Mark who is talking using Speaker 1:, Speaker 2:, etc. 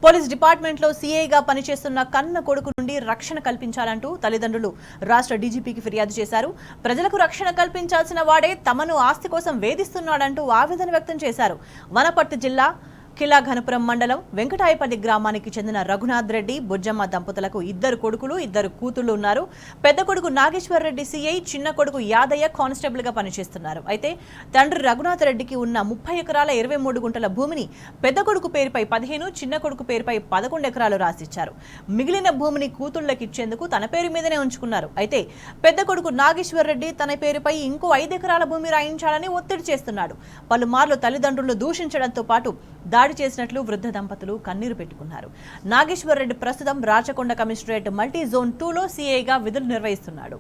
Speaker 1: Police డిపార్ట్మెంట్లో సీఐగా పనిచేస్తున్న కన్న కొడుకు నుండి రక్షణ కల్పించాలంటూ తల్లిదండ్రులు రాష్ట్ర డీజీపీకి ఫిర్యాదు చేశారు. ప్రజలకు రక్షణ కల్పించాల్సిన వాడే తమను ఆస్తి కోసం వేధిస్తున్నాడంటూ ఆవేదన వ్యక్తం చేశారు. వనపర్తి జిల్లా కిలా ఘనపురం మండలం వెంకటాయపల్లి గ్రామానికి చెందిన రఘునాథ్ రెడ్డి, బుజ్జమ్మ దంపతులకు 2 కొడుకులు 2 కూతుళ్లు ఉన్నారు. పెద్ద కొడుకు నాగేశ్వర్ రెడ్డి సీఐ, చిన్న కొడుకు యాదయ్య కానిస్టేబుల్ గా పనిచేస్తున్నారు. అయితే తండ్రి రఘునాథ్ రెడ్డికి ఉన్న 30 ఎకరాల 23 గుంటల భూమిని పెద్ద కొడుకు పేరుపై 15, చిన్న కొడుకు పేరుపై 11 ఎకరాలు రాసిచ్చారు. మిగిలిన భూమిని కూతుళ్లకు ఇచ్చేందుకు తన పేరు మీదనే ఉంచుకున్నారు. అయితే పెద్ద కొడుకు నాగేశ్వర్ రెడ్డి తన పేరుపై ఇంకో 5 ఎకరాల భూమి రాయించాలని ఒత్తిడి చేస్తున్నాడు. పలుమార్లు తల్లిదండ్రులను దూషించడంతో పాటు దాడి చేసినట్లు వృద్ధ దంపతులు కన్నీరు పెట్టుకున్నారు. నాగేశ్వర్ రెడ్డి ప్రస్తుతం రాచకొండ కమిషనరేట్ మల్టీ జోన్ 2లో సీఐగా విధులు నిర్వహిస్తున్నాడు.